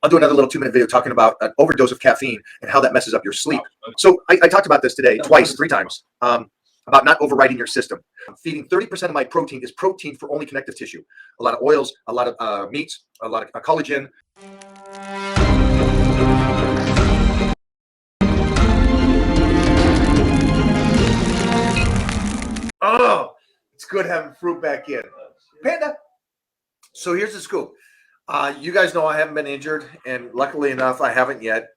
I'll do another little 2-minute video talking about an overdose of caffeine and how that messes up your sleep. So I talked about this today twice, 3 times, about not overriding your system. Feeding 30% of my protein is protein for only connective tissue. A lot of oils, a lot of meats, a lot of collagen. Oh, it's good having fruit back in. Panda. So here's the scoop. You guys know I haven't been injured, and luckily enough, I haven't yet.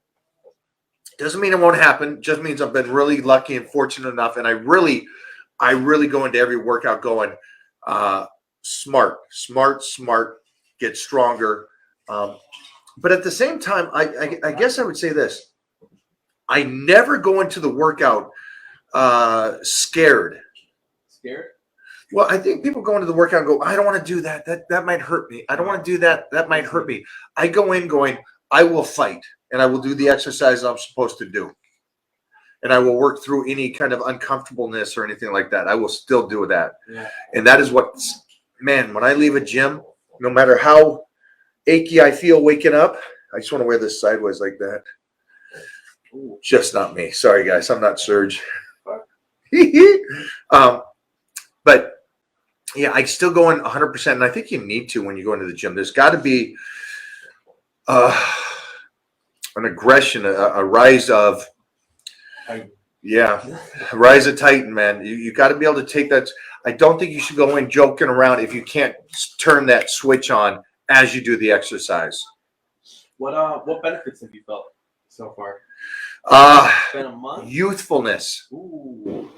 Doesn't mean it won't happen. Just means I've been really lucky and fortunate enough, and I really go into every workout going smart, get stronger. But at the same time, I guess I would say this: I never go into the workout scared. Scared? Well, I think people go into the workout and go, I don't want to do that. That might hurt me. I don't want to do that. That might hurt me. I go in going, I will fight, and I will do the exercise I'm supposed to do. And I will work through any kind of uncomfortableness or anything like that. I will still do that. Yeah. And that is what, man, when I leave a gym, no matter how achy I feel waking up, I just want to wear this sideways like that. Ooh. Just not me. Sorry, guys. I'm not Serge. But yeah, I still go in 100%, and I think you need to when you go into the gym. There's got to be an aggression, a rise of, a rise of Titan, man. You got to be able to take that. I don't think you should go in joking around if you can't turn that switch on as you do the exercise. What benefits have you felt so far? Been a month? Youthfulness. Ooh.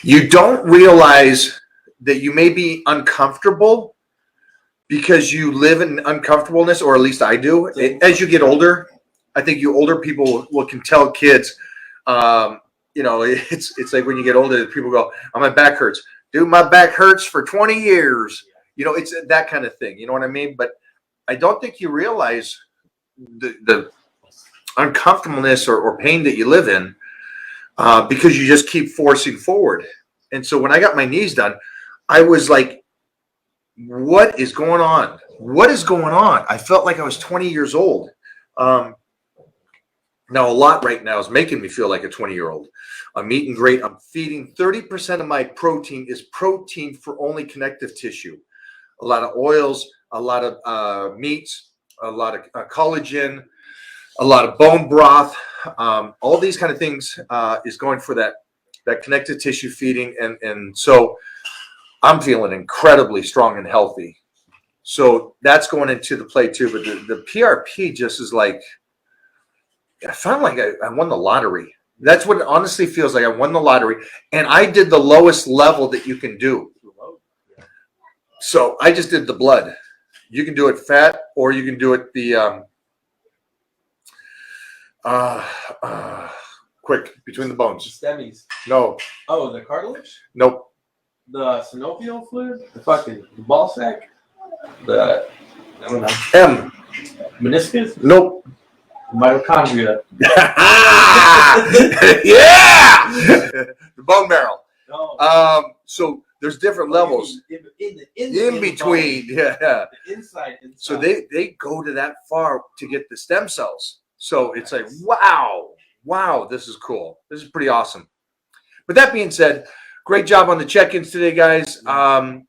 You don't realize that you may be uncomfortable because you live in uncomfortableness, or at least I do. As you get older, I think you older people can tell kids, it's like when you get older, people go, oh, my back hurts. Dude, my back hurts for 20 years. It's that kind of thing. You know what I mean? But I don't think you realize the uncomfortableness or pain that you live in. Because you just keep forcing forward. And so when I got my knees done, I was like, what is going on? What is going on? I felt like I was 20 years old. Now, a lot right now is making me feel like a 20-year-old. I'm eating great. I'm feeding 30% of my protein is protein for only connective tissue. A lot of oils, a lot of meats, a lot of collagen, a lot of bone broth. All these kind of things is going for that connective tissue feeding. And so I'm feeling incredibly strong and healthy. So that's going into the play too. But the PRP just is like, I found like I won the lottery. That's what it honestly feels like. I won the lottery. And I did the lowest level that you can do. So I just did the blood. You can do it fat, or you can do it the quick between the bones. The STEMIs. No. Oh, the cartilage? Nope. The synovial fluid? The ball sack? I don't know. M. Meniscus? Nope. Mitochondria. Yeah. The bone marrow. No. So there's different levels. In between. Yeah. The inside. So they go to that far to get the stem cells. So it's like, wow, this is cool. This is pretty awesome. But that being said, great job on the check-ins today, guys. And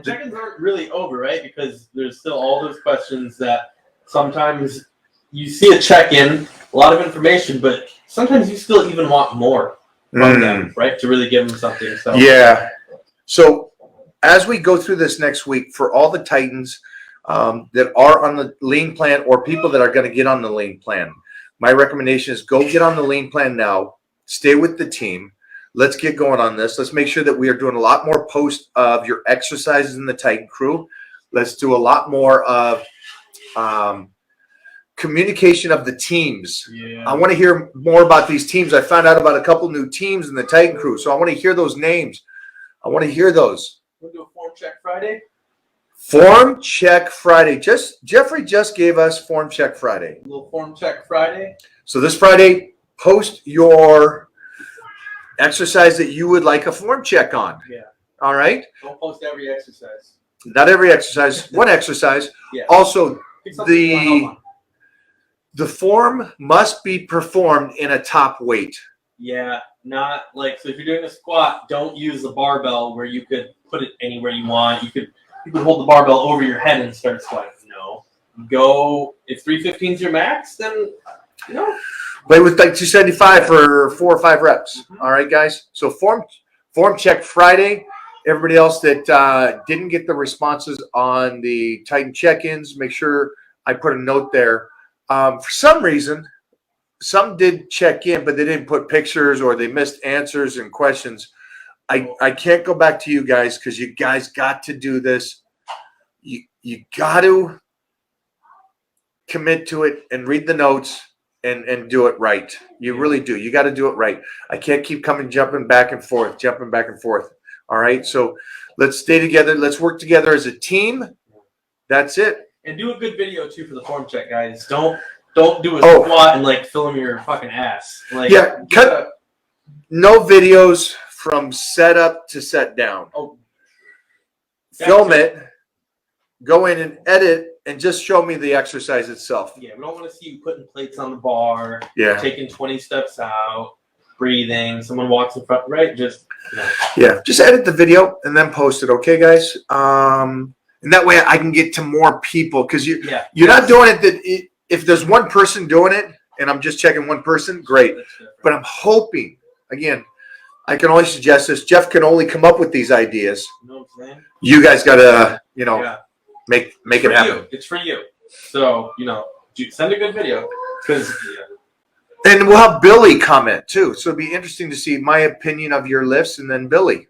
check-ins aren't really over, right? Because there's still all those questions that sometimes you see a check-in, a lot of information, but sometimes you still even want more from them, right? To really give them something. So yeah. So as we go through this next week, for all the Titans that are on the lean plan, or people that are going to get on the lean plan, my recommendation is go get on the lean plan now. Stay with the team. Let's get going on this. Let's make sure that we are doing a lot more posts of your exercises in the Titan crew. Let's do a lot more of communication of the teams. Yeah. I want to hear more about these teams. I found out about a couple new teams in the Titan crew, so I want to hear those names. I want to hear those. We'll do a form check Friday. Form check Friday. Jeffrey just gave us form check Friday. A little form check Friday. So this Friday, post your exercise that you would like a form check on. Yeah. All right. Don't post every exercise. Not every exercise. One exercise. Yeah. Also, the The form must be performed in a top weight. Yeah, not like, so if you're doing a squat, don't use the barbell where you could put it anywhere you want. You could hold the barbell over your head and start squatting. No. Go, if 315 is your max, then, Play with like 275 for 4 or 5 reps. Mhm. All right, guys. So form check Friday. Everybody else that didn't get the responses on the Titan check-ins, make sure I put a note there. For some reason, some did check in, but they didn't put pictures or they missed answers and questions. I can't go back to you guys because you guys got to do this. You got to commit to it and read the notes and do it right. You really do. You got to do it right. I can't keep jumping back and forth. All right. So let's stay together. Let's work together as a team. That's it. And do a good video too for the form check, guys. Don't do a squat and like film your fucking ass. Like, yeah, cut. No videos from setup to set down. Oh, film it. Go in and edit. And just show me the exercise itself. Yeah, we don't want to see you putting plates on the bar. Yeah. Taking 20 steps out, breathing. Someone walks in front, right? Just. Yeah, just edit the video and then post it, okay, guys? And that way I can get to more people because you're not doing it if there's one person doing it and I'm just checking one person, great. But I'm hoping, again, I can only suggest this. Jeff can only come up with these ideas. You know what I'm saying? You guys got to, make it happen. It's for you. So, send a good video. Because, And we'll have Billy comment too. So it'd be interesting to see my opinion of your lifts and then Billy.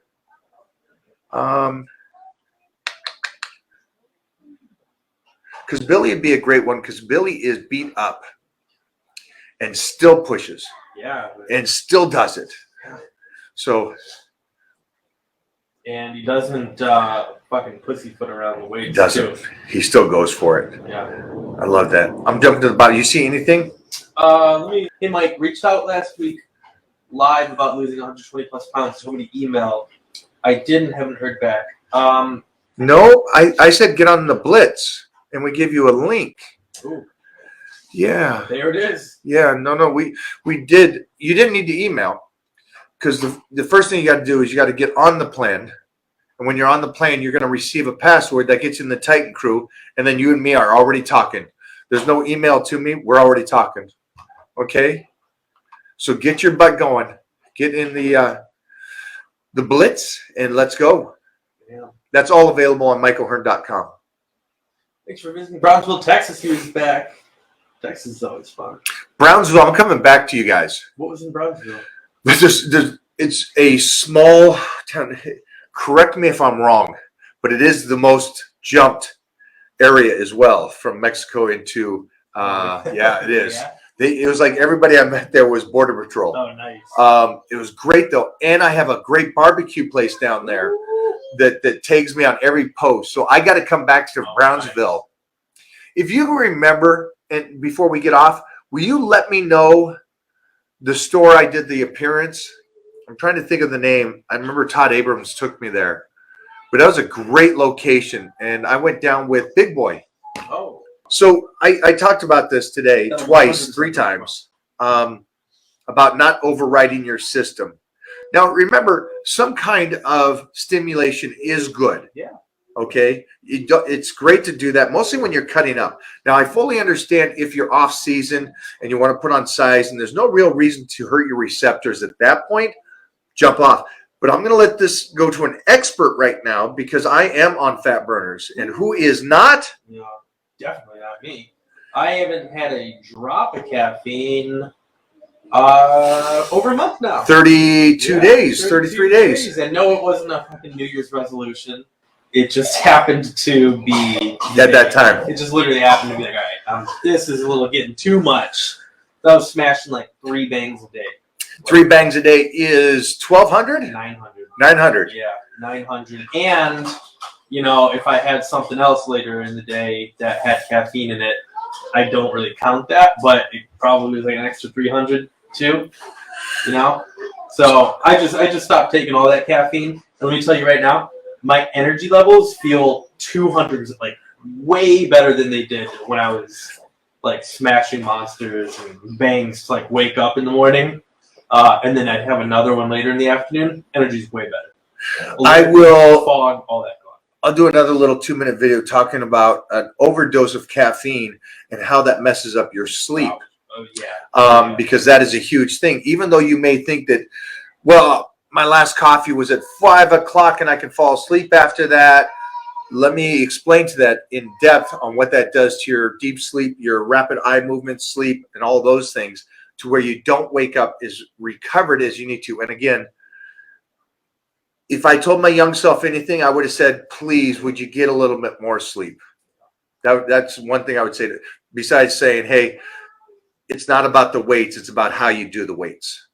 Because Billy would be a great one because Billy is beat up and still pushes. Yeah. And still does it. So. And he doesn't fucking pussyfoot around the weights. He doesn't. Too. He still goes for it. Yeah. I love that. I'm jumping to the bottom. You see anything? Hey, Mike, reached out last week live about losing 120 plus pounds. Somebody emailed. I haven't heard back. No, I said get on the Blitz and we give you a link. Ooh. Yeah. There it is. Yeah, no, we did. You didn't need to email because the first thing you got to do is you got to get on the plan. And when you're on the plane, you're going to receive a password that gets in the Titan crew. And then you and me are already talking. There's no email to me. We're already talking. Okay? So get your butt going. Get in the Blitz and let's go. Yeah. That's all available on michaelhearn.com. Thanks for visiting Brownsville, Texas. He was back. Texas is always fun. Brownsville, I'm coming back to you guys. What was in Brownsville? It's a small town. Correct me if I'm wrong, but it is the most jumped area as well from Mexico into, yeah, it is. Yeah. It was like everybody I met there was Border Patrol. Oh, nice. It was great though. And I have a great barbecue place down there that tags me on every post. So I got to come back to Brownsville. Nice. If you remember, and before we get off, will you let me know the store I did the appearance? I'm trying to think of the name. I remember Todd Abrams took me there, but that was a great location. And I went down with Big Boy. Oh. So I talked about this today twice, 3 times, about not overriding your system. Now, remember, some kind of stimulation is good. Yeah. Okay. It's great to do that, mostly when you're cutting up. Now, I fully understand if you're off season and you want to put on size and there's no real reason to hurt your receptors at that point, jump off. But I'm going to let this go to an expert right now because I am on fat burners. And who is not? No, definitely not me. I haven't had a drop of caffeine over a month now. 32 days, 33 days. And no, it wasn't a fucking New Year's resolution. It just happened to be at that time. It just literally happened to be like, all right, this is a little getting too much. So I was smashing like 3 bangs a day. 3 bangs a day is 1,200? 900. 900. Yeah, 900. And, if I had something else later in the day that had caffeine in it, I don't really count that, but it probably was like an extra 300 too, So I just stopped taking all that caffeine. And let me tell you right now, my energy levels feel 200s, like way better than they did when I was like smashing monsters and bangs to like wake up in the morning, and then I'd have another one later in the afternoon. Energy's way better. I will fog, all that gone. I'll do another little 2-minute video talking about an overdose of caffeine and how that messes up your sleep. Oh yeah. Because that is a huge thing. Even though you may think that, well, my last coffee was at 5 o'clock and I can fall asleep after that. Let me explain to that in depth on what that does to your deep sleep, your rapid eye movement sleep, and all those things, to where you don't wake up as recovered as you need to. And again, if I told my young self anything, I would have said, please, would you get a little bit more sleep? That's one thing I would say, besides saying, hey, it's not about the weights, it's about how you do the weights.